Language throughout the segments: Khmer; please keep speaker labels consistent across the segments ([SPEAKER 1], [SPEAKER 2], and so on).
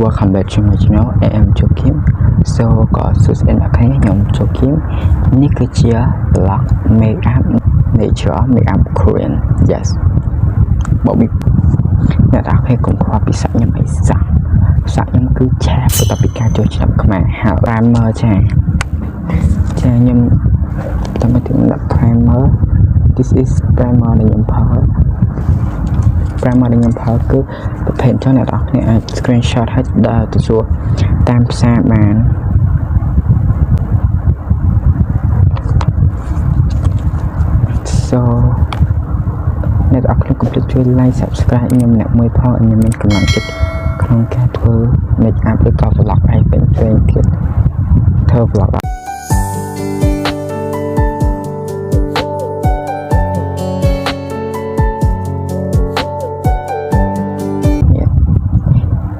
[SPEAKER 1] Welcome back to my channel. I am Joakim. So ក៏សួស្តីអ្នកគ្នាខ្ញុំ Joakim នេះគឺជា blog makeup nature makeup Korean. Yes. បងអ្នកនរគ្នាកុំខ្វល់ពីសាច់ខ្ញុំអីសោះសាច់ខ្ញុំគឺឆាបន្ទាប់ពីការចូលឆ្នាំខ្មែរហើយ primer ចាខ្ញុំតាមទៅដាក់ primer. This is primer ដែលខ្ញុំប្រើprimer ដែលខ្ញុំប្រើគឺប្រភេទចុះអ្នកនរគ្នាអាច screenshot ហើយដើរទៅជួបតាមផ្សារបាន So អ្នកនរគ្នាកុំភ្លេចជួយ like subscribe ខ្ញុំម្នាក់មួយផងឲ្យខ្ញុំមានកម្លាំងចិត្តក្នុងការធ្វើ make up ឬក៏ vlog ឲ្យពេញៗទៀតធ្វើ vlog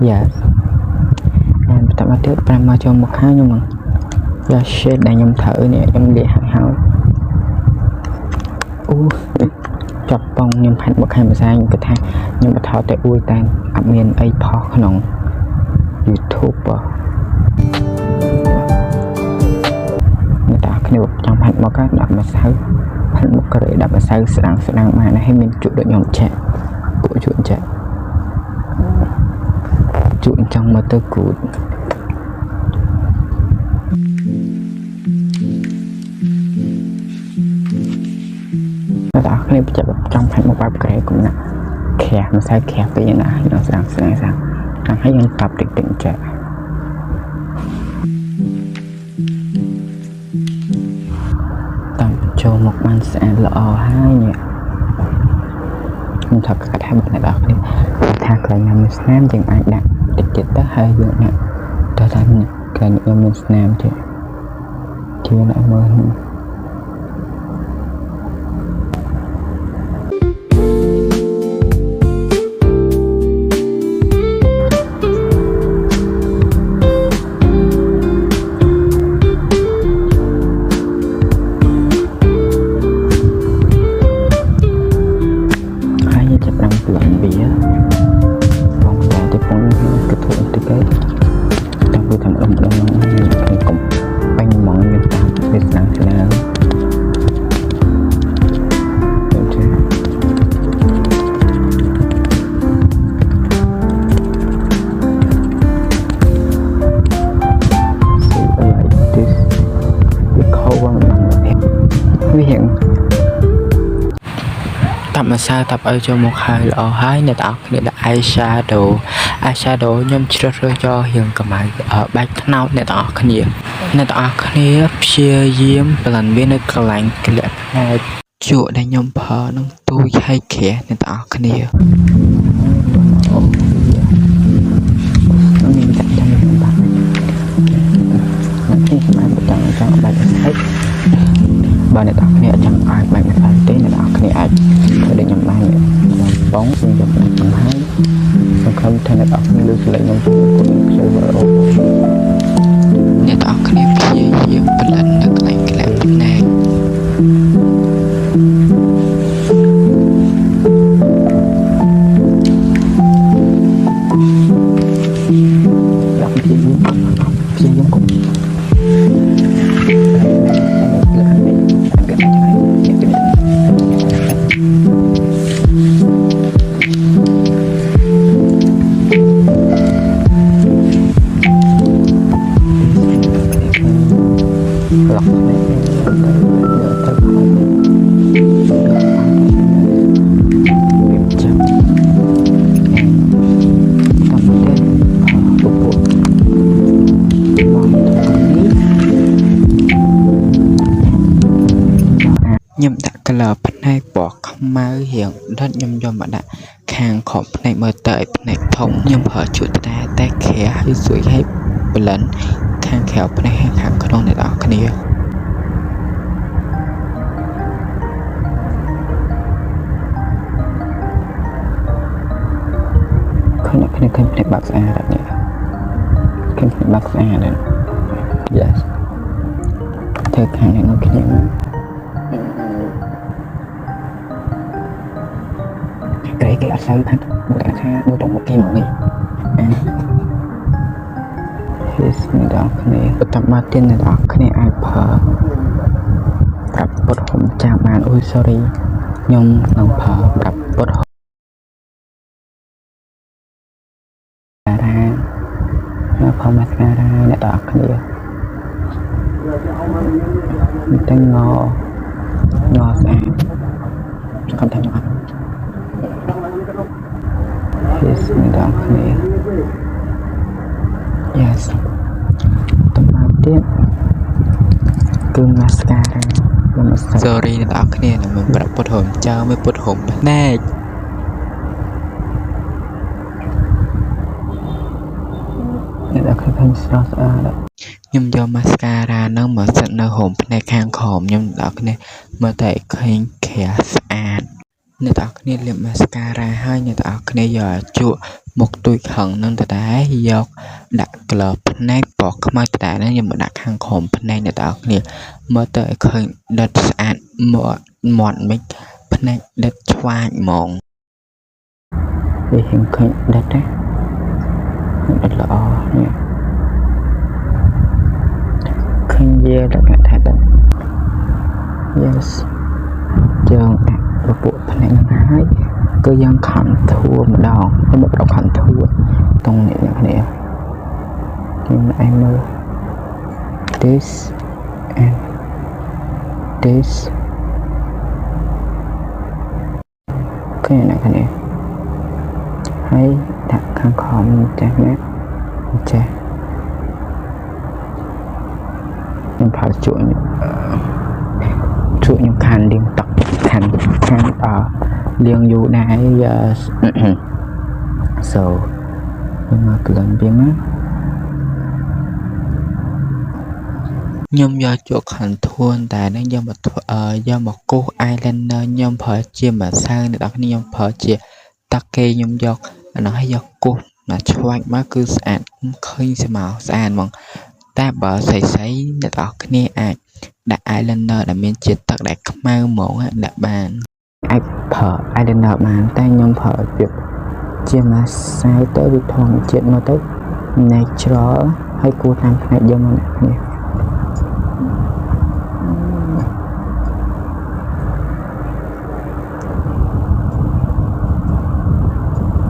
[SPEAKER 1] Yes. And បន្តមកទៀត primer ចូលមកខាងខ្ញុំហ្នឹង Yeah shade ដែលខ្ញុំធ្វើនេះខ្ញុំលាក់ហើយអូចាប់ប៉ងខ្ញុំផាត់មកខាងភាសាខ្ញុំគិតថាខ្ញុំបថតតែអួយតែអត់មានអីផុសក្នុង YouTube អ្នកតាគ្នាចង់ផាត់មកដាក់ម្សៅផាត់មកក្រេដាក់ម្សៅស្ដាងបានហើយមានជក់ដូចខ្ញុំចាក់ពួកជក់ចាក់ជក់អញ្ចឹងមកទៅគូតអ្នកនរគ្នាចាប់ចង់ផាច់មកបែបក្រែកុំណាខះម្សៅខះពេកណាខ្ញុំស្ដាងហើយយើងតាប់តិចចាក់តាមចូលមកបានស្អាតល្អហើយនេះខ្ញុំថាកាត់ថាអ្នកនរគ្នាថាក្រែងមានស្នាមយើងអាចដាក់តិចទៅហើយយើងដាក់ទៅតាមក្រែងមានស្នាមទៀតជឿអ្នកមើលម្សៅតាប់ឲ្យចូលមកហើយល្អហើយអ្នកទាំងអស់គ្នាដាក់ eyeshadow ខ្ញុំជ្រើសរើសយករាងកម្ៅបែកថ្នោតអ្នកទាំងអស់គ្នាព្យាយាម blend វានៅកន្លែងក្លាក់ផ្នែកជក់ដែលខ្ញុំប្រើនឹងទូចហើយក្រាស់អ្នកទាំងអស់គ្នានេះចាក់ចាំបាទនេះសម្រាប់បន្តចង់បែកស្អិចបើអ្នកទាំងអស់គ្នាអត់ចង់ឲ្យបែកម្សៅទេអ្នកទាំងអស់គ្នាអាចធ្វើដូចខ្ញុំបានបងខ្ញុំយកដាក់ចំហើយសង្ឃឹមថាអ្នកទាំងអស់គ្នាលើកស្លេកខ្ញុំជួយខ្ជិលមើលអូអ្នកទាំងអស់គ្នាព្យាយាមប្លិននៅកន្លែងក្លែកភ្នែកដាក់ព្យាយាមកុំខ្ញុំដាក់ color ផ្នែកពណ៌ខ្មៅរៀងដុតខ្ញុំយកមកដាក់ខាងខំផ្នែកមើលទៅឲ្យផ្នែកធំខ្ញុំប្រើជក់តែខែហើយស្រួយឲ្យ blend ខាងក្រៅផ្នែកខាងក្នុងអ្នកនរគ្នាឃើញផ្នែកបាក់ស្អាតនេះឃើញផ្នែកបាក់ស្អាតនេះ Yes ធ្វើខាងនេះនោះគ្នាក្រែគេអត់សូវផាត់មួយថាមួយតុងមកគេមកនេះ tập mà tiên này đó cái này ai phở tập bột hồng chạm bàn ui sorry nhung nông phở tập bột hồng ra nó phở mascara này đó cái này tên ngò ra không thể nói his này đó cái này yes tập mà tiên cứ mascara sorry អ្នកនរគ្នាមិនប្រាប់ពុតហុំចើមិនពុតហុំភ្នែកអ្នកនរគ្នាឃើញស្រស់ស្អាតខ្ញុំយក mascara ហ្នឹងមកសិតនៅហុំភ្នែកខាងក្រោមខ្ញុំអ្នកនរគ្នាមើលតែឃើញក្រាស់ស្អាតអ្នកនរគ្នាលាប mascara ហើយអ្នកនរគ្នាយកជក់មុខទួយខឹងនឹងដដែលយកដាក់ glove ភ្នែកពណ៌ខ្មៅដដែលហ្នឹងខ្ញុំមកដាក់ខាងក្រោមភ្នែកអ្នកនរគ្នាមើលទៅឲ្យឃើញដិតស្អាតមាត់មិនភ្នែកដិតឆ្វាចហ្មងវាឃើញដិតណាដិតល្អនេះឃើញវាលក្ខណៈថាដិត yes យើងដាក់ពពួកភ្នែកហ្នឹងហើយគឺយើងខំធួម្ដងខ្ញុំប្រខំធួតรงនេះអ្នកគ្នាខ្ញុំឯងមើល this and this ឃើញអ្នកគ្នាហើយដាក់ខាងខំចេះណាចេះខ្ញុំប្រើជក់ខ្ញុំខានលៀងទឹកខានលៀងយូរដែរ so ខ្ញុំមកក្លិនវាមកខ្ញុំយកជក់ខានធួនតែនឹងយកមកគូស eyeliner ខ្ញុំប្រើជាម្សៅអ្នកនរគ្នាខ្ញុំប្រើជាតាកេខ្ញុំយកអានោះឲ្យយកគូសមកឆ្វាច់មកគឺស្អាតឃើញស្មៅស្អាតហ្មងតែបើស្អីអ្នកនរគ្នាអាចដាក់ eyeliner ដែលមានជាតិទឹកដែលខ្មៅហ្មងដាក់បានអាចប្រើ eyeliner បានតែខ្ញុំប្រើជាម្សៅទៅវាធម្មជាតិមកទៅ natural ហើយគួរតាមផ្នែកយើងមកនេះ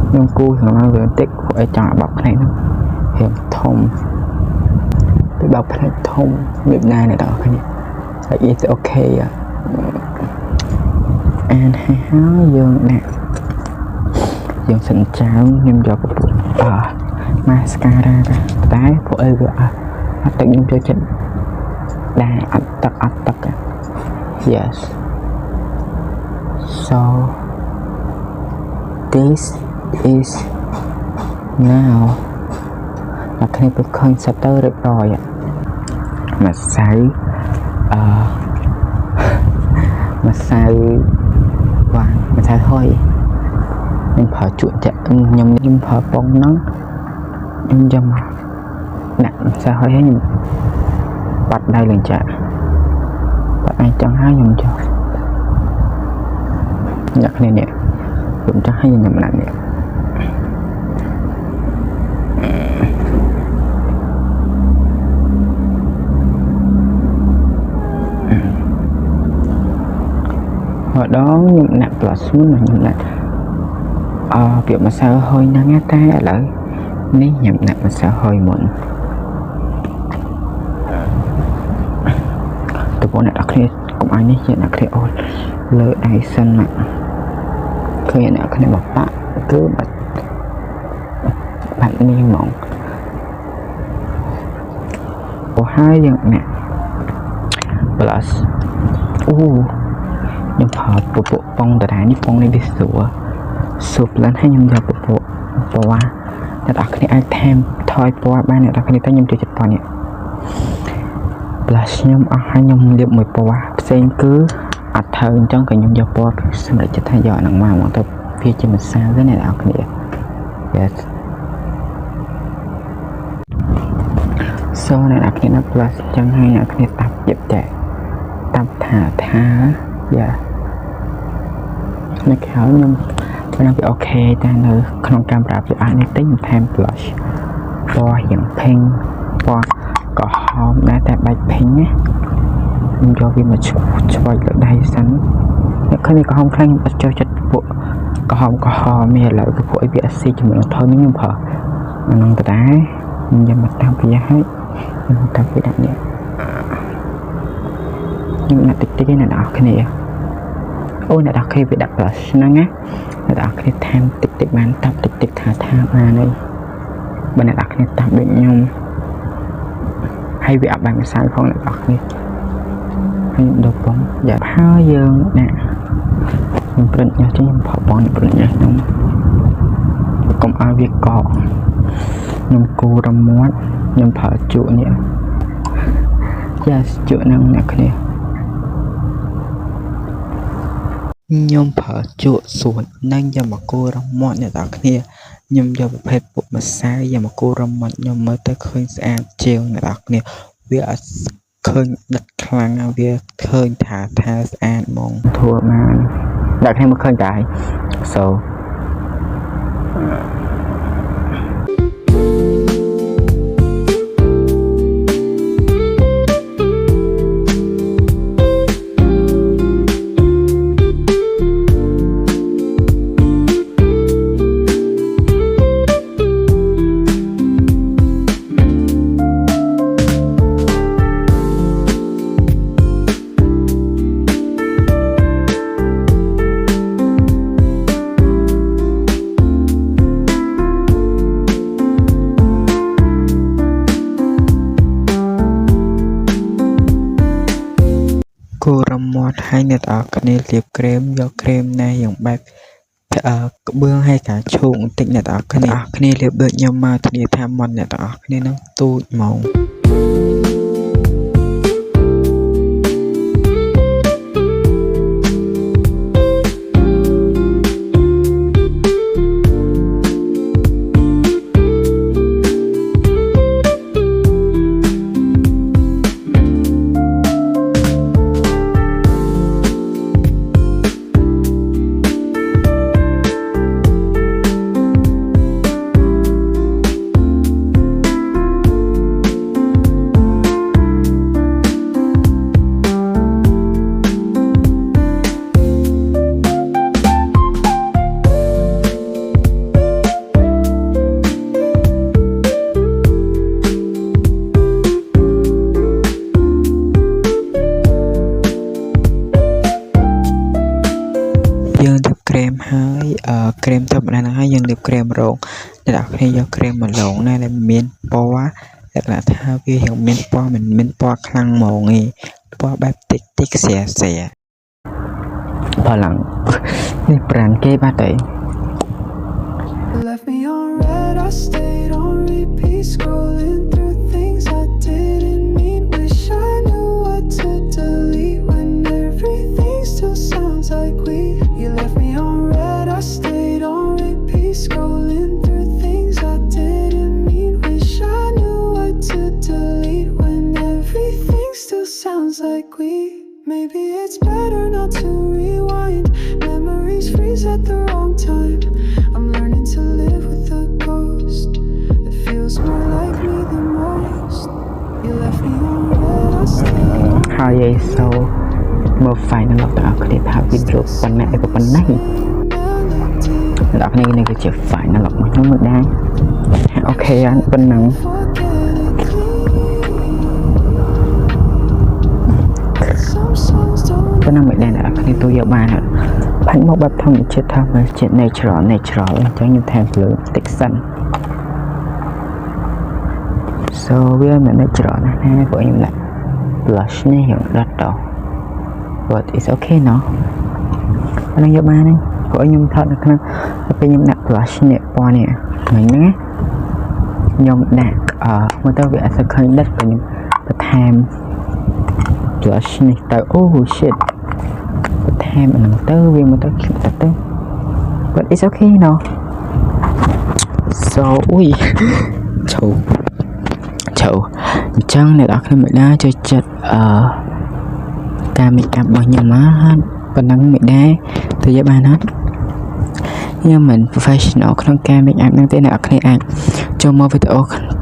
[SPEAKER 1] ខ្ញុំគូសខាងលើបន្តិចពួកឯងចង់បបផ្នែកហ្នឹងរៀងធំទៅបបផ្នែកធំមានណាអ្នកនរគ្នាហើយ it's okay អានហើយយើងដាក់យើងសិនចាំខ្ញុំយកពពួកmascara តែពួកអីវាអត់ទឹកខ្ញុំចូលចិត្តដែរអត់ទឹក yes so this is now អ្នកគ្នាទៅឃើញសិតទៅរៀបរយម្សៅម្សៅវាងម្សៅហុយខ្ញុំប្រើជក់ចាក់ខ្ញុំប្រើប៉ុងហ្នឹងខ្ញុំយកមកដាក់ម្សៅហុយហើយខ្ញុំបាត់ដៃលេងចាក់បាត់ឯងចឹងហើយខ្ញុំចុះអ្នកគ្នានេះខ្ញុំចង់ឲ្យខ្ញុំណាត់នេះម្ដងខ្ញុំដាក់ plus មុនខ្ញុំដាក់ពាក្យម្សៅហុយហ្នឹងតែឥឡូវនេះខ្ញុំដាក់ម្សៅហុយមុនតើបងអ្នកនរគ្នាកុំឲ្យនេះជាអ្នកគ្នាអូនលើដៃសិនមកឃើញអ្នកគ្នាបបាក់គឺបាត់នេះហ្មងអូហើយយើងដាក់ plus អូខ្ញុំថតពពួកប៉ុងដដែលនេះប៉ុងនេះវាស្រួលស៊ុបឡើងហើយខ្ញុំយកពពួកពណ៌អ្នកនរគ្នាអាចថែមថយពណ៌បានអ្នកនរគ្នាតែខ្ញុំចូលចិត្តពណ៌នេះ plus ខ្ញុំអស់ហើយខ្ញុំលាបមួយពណ៌ផ្សេងគឺអត់ត្រូវអញ្ចឹងក៏ខ្ញុំយកពណ៌សម្រាប់ចិត្តថាយកអាហ្នឹងមកទៅវាជាម្សៅទៅអ្នកនរគ្នា yes so អ្នកនរគ្នាណា plus អញ្ចឹងហើយអ្នកនរគ្នាតាប់ទៀតតែតាប់ថាយ៉ានៅក្រៅខ្ញុំខ្ញុំវាអូខេតែនៅក្នុងកាមេរ៉ាវាអាចនេះតិចខ្ញុំថែម blush ពណ៌យ៉ាង pink ពណ៌ ក៏ហមដែរតែបាច់ភេញណាខ្ញុំយកវាមកឆ្វេចលើដៃសិនអ្នកឃើញក្រហមខ្លាំងខ្ញុំអត់ចូលចិត្តពួកក្រហមមានឥឡូវគឺពួកអីវាអាស៊ីជាមួយនឹងថនខ្ញុំប្រើអាហ្នឹងតដែរខ្ញុំមកតាមវាឲ្យខ្ញុំតាមវាដាក់នេះខ្ញុំដាក់តិចៗឯអ្នកនរគ្នាអូអ្នកនរគ្នាវាដាក់ brush ហ្នឹងណាអ្នកនរគ្នាថែមតិចៗបានតាប់តិចៗថាបានហើយបើអ្នកនរគ្នាតាប់ដូចខ្ញុំហើយវាអត់បានម្សៅផងអ្នកនរគ្នាខ្ញុំដូរពងយ៉ាប់ហើយយើងណាខ្ញុំព្រិនញ៉ាំខ្ញុំផបងព្រិនញ៉ាំខ្ញុំកុំឲ្យវាកកខ្ញុំគូរមាត់ខ្ញុំប្រើជក់នេះយ៉ាជក់ហ្នឹងអ្នកគ្នាខ្ញុំប្រើជក់សួននិងយកមកគូរមាត់អ្នកនរគ្នាខ្ញុំយកប្រភេទពុកម្សៅយកមកគូរមាត់ខ្ញុំមើលទៅឃើញស្អាតជាងអ្នកនរគ្នាវាអត់ឃើញដិតខ្លាំងវាឃើញថាស្អាតហ្មងធួបានអ្នកគ្នាមកឃើញតែហើយ so គូរមាត់ឲ្យអ្នកនរគ្នាលាបក្រែមយកក្រែមណែយ៉ាងបែបក្បឿងឲ្យការឈូកបន្តិចអ្នកនរគ្នាលាបដូចខ្ញុំមកធានាថាមាត់អ្នកនរគ្នានឹងទូចហ្មងយើងលាបក្រែមហើយក្រែមធម្មតាហ្នឹងហើយយើងលាបក្រែមរងអ្នកនរគ្នាយកក្រែមមកលងណាដែលមានពណ៌លក្ខណៈថាវារៀងមានពណ៌មិនមានពណ៌ខ្លាំងហ្មងទេពណ៌បែបតិចស្រាបើឡើងនេះប្រានគេបាត់ហើយ
[SPEAKER 2] Left me on red, I stayed on repeat, scrolling through things I didn't mean. Wish I knew what to delete when everything still sounds like we. You left me on red, I stayed on repeat, scrolling through things I didn't mean. Wish I knew what to delete when everything still sounds like we. Maybe it's better not to rewind. Memories freeze at the wrong time. I'm learning to live with a ghost that feels more like me than most. You left me on red, I stayed on.
[SPEAKER 1] ហើយឯសូមើល final របស់អ្នកគ្នាថាវីដេអូប៉ុណ្ណាក៏ប៉ុណ្ណេះអ្នកគ្នានេះគឺជា final របស់ខ្ញុំមើលដែរអូខេអានប៉ុណ្ណឹងប៉ុណ្ណឹងមិនដែរអ្នកគ្នាទូយកបានផាញ់មកបែបធម្មជាតិ natural អញ្ចឹងខ្ញុំថែមលើតិចសិន so វាមិន natural ណាស់ព្រោះខ្ញុំដាក់ blush នេះយ៉ាងដិតទៅ but it's okay ណោះប៉ុណ្ណឹងយកបានហើយព្រោះខ្ញុំថតនៅក្នុងពេលខ្ញុំដាក់ blush នេះពណ៌នេះមិញហ្នឹងខ្ញុំដាក់មើលទៅវាអត់សូវឃើញដិតព្រោះខ្ញុំបន្ថែម blush នេះទៅ oh shit បន្ថែមអាហ្នឹងទៅវាមើលទៅទៅ but it's okay ណោះ so អុយឈូអញ្ចឹងអ្នកនរគ្នាមិនដែរចូលចិត្តការ make up របស់ខ្ញុំមកប៉ុណ្ណឹងមិនដែរទៅយកបានអត់ខ្ញុំមិន professional ក្នុងការ make up ហ្នឹងទេអ្នកនរគ្នាអាចចូលមកវីដេអូ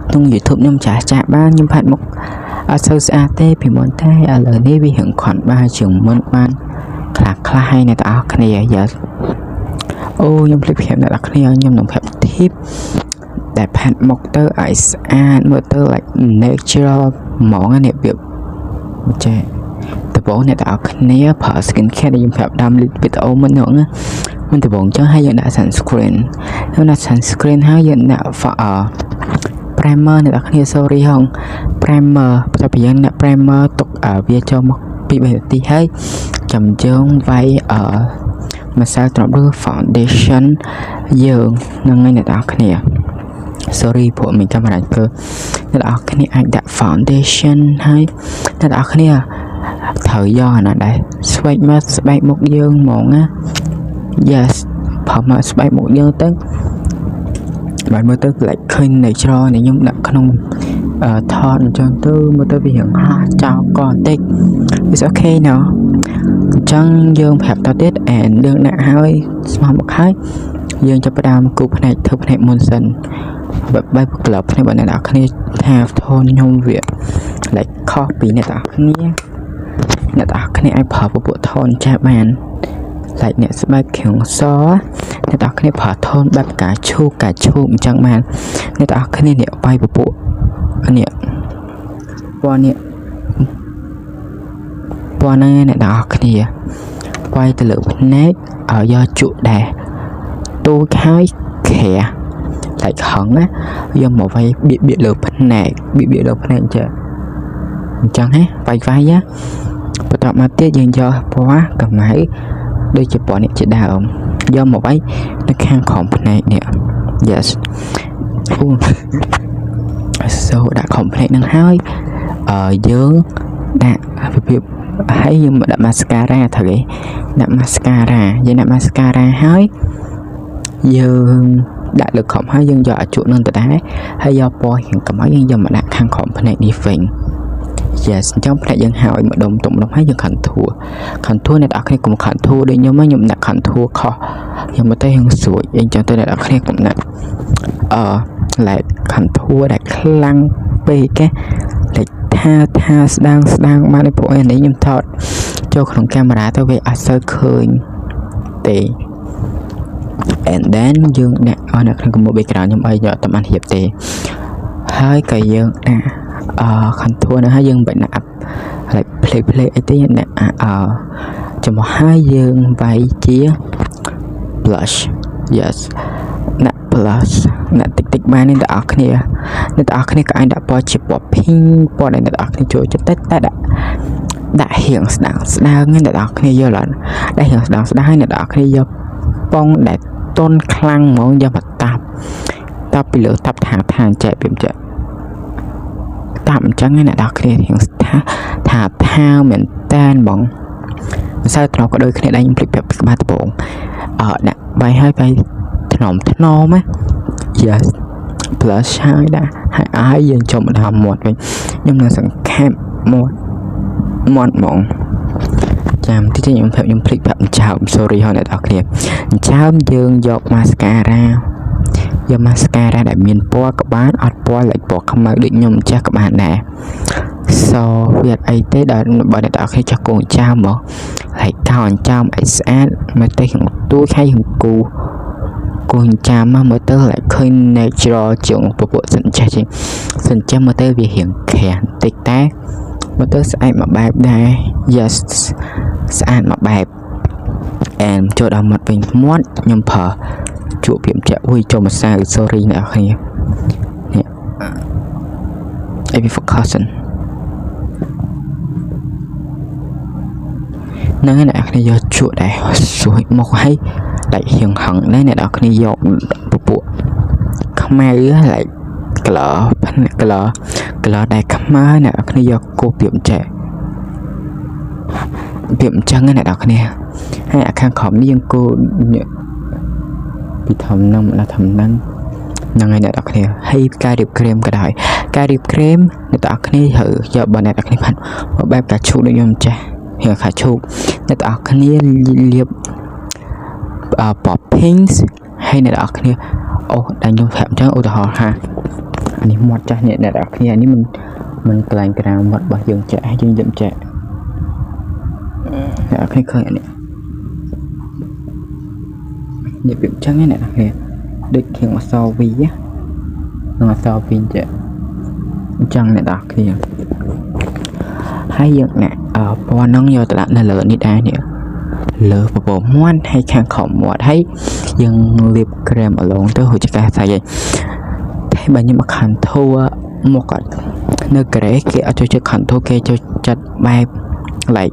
[SPEAKER 1] ក្នុង YouTube ខ្ញុំចាស់បានខ្ញុំផាត់មកអត់សូវស្អាតទេពីមុនតែឥឡូវនេះវាហឹងខន់បានជាងមុនបានខ្លះហើយអ្នកទាំងអស់គ្នា Yes អូខ្ញុំភ្លេចប្រាប់អ្នកទាំងអស់គ្នាខ្ញុំនឹងប្រាប់ tip ដែលផាត់មកទៅឲ្យស្អាតមើលទៅ like natural ហ្មងនេះវាចេះដំបូងអ្នកទាំងអស់គ្នាប្រើ skin care ដែលខ្ញុំប្រាប់ដើមវីដេអូមុនហ្នឹងមិនដំបូងចឹងហើយយើងដាក់ sunscreen ហើយយើងដាក់ primer អ្នកទាំងអស់គ្នា sorry ហង primer បន្ទាប់ពីយើងដាក់ primer ទុកវាចូលមក2 3នាទីហើយចាំយើងវាយម្សៅត្រប់ឬ foundation យើងនឹងអ្នកទាំងអស់គ្នា sorry ព្រោះមានកាមេរ៉ាគឺអ្នកទាំងអស់គ្នាអាចដាក់ foundation ហើយអ្នកទាំងអស់គ្នាត្រូវយកអាណាដែរស្បែកមុខយើងហ្មងណា Yes ប្រើមកស្បែកមុខយើងទៅបានមើលទៅ like ឃើញ natural នេះខ្ញុំដាក់ក្នុងថតអញ្ចឹងទៅមើលទៅវារៀងហោះចោលកបន្តិច It's okay now អញ្ចឹងយើងប្រាប់តទៀត and យើងដាក់ហើយស្មោះមកហើយយើងចាប់ផ្ដើមគូផ្នែកធ្វើផ្នែកមុនសិនបែបក្លឹបផ្នែកបងអ្នកនរគ្នាថាថនខ្ញុំវា like ខុសពីអ្នកនរគ្នាអាចប្រើពពួកថនចាស់បាន like អ្នកស្បែកខៀវសអ្នកនរគ្នាប្រើថនបែបការឈូកអញ្ចឹងបានអ្នកនរគ្នានេះបាយពពួកនេះពណ៌នេះពណ៌ហ្នឹងអ្នកនរគ្នាបាយទៅលើភ្នែកឲ្យយកជក់ដែរទូចហើយខែ like ហឹងណាយកមកវាយបៀកលើភ្នែកចេះអញ្ចឹងហ៎វាយបន្ទាប់មកទៀតយើងយកពណ៌កម្ៅដូចជាពណ៌នេះជាដើមយកមកវាយនៅខាងក្រោមភ្នែកនេះ Yes សូដាក់ក្រោមភ្នែកនឹងហើយយើងដាក់ហើយយើងមកដាក់ mascara ត្រូវទេដាក់ mascara យើងដាក់ mascara ហើយយើងដាក់លើខំហើយយើងយកអាជក់នឹងទៅដែរហើយយកពណ៌រៀងកម្ៅយើងយកមកដាក់ខាងក្រោមភ្នែកនេះវិញ Yes អញ្ចឹងភ្នែកយើងហើយម្ដុំហើយយើងcontour អ្នកនរគ្នាកុំ contour ដូចខ្ញុំដាក់ contour ខុសខ្ញុំមកទៅយើងស្រួយអញ្ចឹងទៅអ្នកនរគ្នាកុំដាក់like contour ដែលខ្លាំងពេកlike ថាស្ដាងបានព្រោះនេះខ្ញុំថតចូលក្នុងកាមេរ៉ាទៅវាអត់សូវឃើញទេ and then យើងដាក់នៅក្នុងកាមេរ៉ា background ខ្ញុំឲ្យយកតែបានរៀបទេហើយក៏យើងដាក់contour នោះហើយយើងបញ្ហាប់ like play អីទេអ្នកចំមកហើយយើងវាយជា blush Yes ដាក់ blush ដាក់តិចបាននេះអ្នកនរគ្នាក៏អាចដាក់ពណ៌ជាពណ៌ pink ពណ៌ដែលអ្នកនរគ្នាចូលចិត្តតែដាក់រៀងស្ដើងអ្នកនរគ្នាយល់អត់ដាក់រៀងស្ដើងហើយអ្នកនរគ្នាយកពងដែលទន់ខ្លាំងហ្មងយកមកតាប់ពីលើតាប់ថាចែកពីចេះតាប់អញ្ចឹងអ្នកនរគ្នារៀងថាមែនតែនហ្មងមិនសូវត្រង់ក៏ដូចគ្នាដែរខ្ញុំភ្លេចប្រាប់ក្បាលដំបងដាក់វាយហើយវាយថ្នមណា Yes plus ហើយដែរហើយយើងចូលមកដល់មាត់វិញខ្ញុំនឹងសង្ខេបមាត់ហ្មងចាំតិចខ្ញុំភ្លេចប្រាប់ចោម sorry ហើយអ្នកនរគ្នាចោមយើងយក mascara ដែលមានពណ៌ក្បាលអត់ពណ៌ like ពណ៌ខ្មៅដូចខ្ញុំចេះក្បាលដែរ so វាអីទេដល់បើអ្នកនរគ្នាចោះកូនចោមមក like កោនចោមឲ្យស្អាតមកទៅក្នុងទូខៃក្នុងគូចាំមកមើលទៅ like ឃើញ natural ជាងពពួកសិនចេះមើលទៅវារៀងខាំតិចតែមើលទៅស្អាតមួយបែបដែរ Yes ស្អាតមួយបែប and ចូលដល់មាត់វិញមាត់ខ្ញុំប្រើជក់ព្រាមចាក់ចូលម្សៅ sorry អ្នកនរគ្នានេះ every focus ហ្នឹងអ្នកនរគ្នាយកជក់ដែរស្រួយមកហើយlike រៀងហឹងដែរអ្នកនរគ្នាយកពពួកខ្មៅ like color ដែលខ្មៅអ្នកនរគ្នាយកគោះព្រាមចាក់ព្រាមអញ្ចឹងអ្នកនរគ្នាហើយអាខាងក្រោមនេះយើងគោះពីធំហ្នឹងមកដល់ធំហ្នឹងហើយអ្នកនរគ្នាហើយការរៀបក្រែមក៏ដោយការរៀបក្រែមអ្នកនរគ្នាត្រូវយកបើអ្នកនរគ្នាផាត់បែបការឈូកដូចខ្ញុំចេះរៀងខាឈូកអ្នកនរគ្នាលាបpop pink ហើយអ្នកនរគ្នាដែលខ្ញុំប្រាប់អញ្ចឹងឧទាហរណ៍ថា anh em một trái này đã khi anh em mình lại cái nào mất bao dương chạy dương dậm chạy đã khi khơi này để biểu trắng này nè được hiện mà sau vi á mà sau vi chạy trăng này đã khi hay dương nè ở qua nắng nhiều tại là lớn đi đây nè lỡ bộ ngoan hay khang khổng một thấy dương liệp krem ở lồng tới hồi chiếc sai vậy thấy bao nhiêu mà khăn thua một cái nơi cái kia cho chiếc khăn thua kia cho chặt bài lại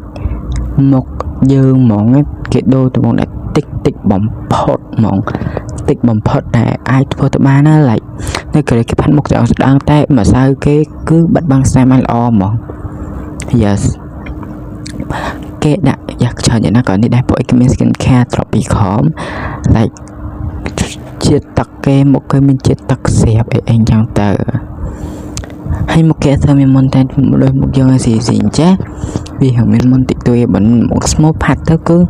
[SPEAKER 1] một dương món cái đôi tụi món đã tích tích bấm phốt này ai phốt tụi ba nó lại nơi cái phát một dạng đang tay mà sao cái cứ bắt băng xem anh o món yes cái đã giặc chờ những nó có đi đại bộ cái skin care trophy khóm lại chia tắc cái một cái mình chia tắc xẹp ấy anh chẳng tờ hay một cái thơ mình muốn tên một đôi một dương gì gì chứ vì hiểu mình muốn tịch tôi bẩn một smoke pad tới cứ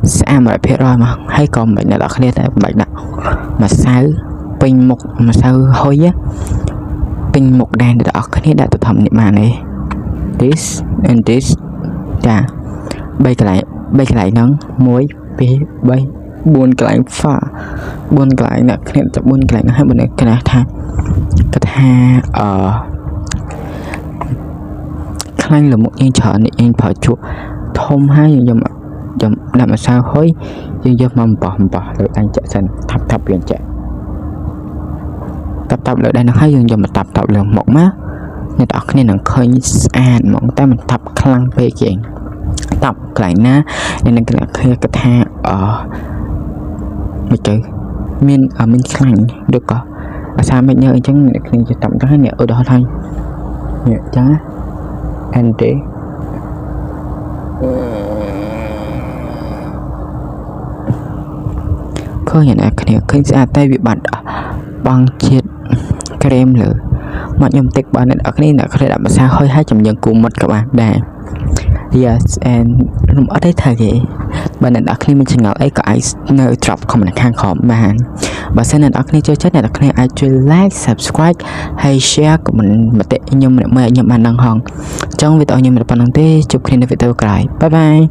[SPEAKER 1] xa mà phải rồi mà hay còn bệnh là đọc lên tại bệnh đặc mà sao pin một mà sao hôi á pin một đàn để đọc cái đã tự thẩm niệm mà này this and this chà bay cái lại nắng muối bị bay buồn cái lại phá buồn cái lại nè cái này buồn cái lại nó hay buồn cái này tha khăn là một nhân chợ này anh phải chuột thông hai nhưng mà làm mà sao hối nhưng mầm bỏ rồi anh chạy sân thập liền chạy tập lại đây nó hay nhưng mà tập liền một má nên đó cái này nó khơi mỏng tay mình tập khăn về chuyện tập lại na nên cái là khi cái tha mình chơi mình ở mình khăn được có sao mình nhớ chẳng khi cho tập cái này ở đó thôi nhớ chẳng anh để khơi nhận cái này khơi ra tay bị bắn bằng chiết krem lửa mọi nhầm tích bạn ở cái này là có thể làm sao hơi 200 nhân cùng một các bạn đây yes and ở đây thời kỳ bạn đã đặt lên mình channel ấy có ai nơi drop comment khang khóm bạn và sẽ nên đặt lên cho chết này đặt lên ai chơi like subscribe hay share của mình mà tệ nhưng mà mời nhầm bạn đăng hòn trong video nhưng mà bạn đăng tê chụp hình video cái bye bye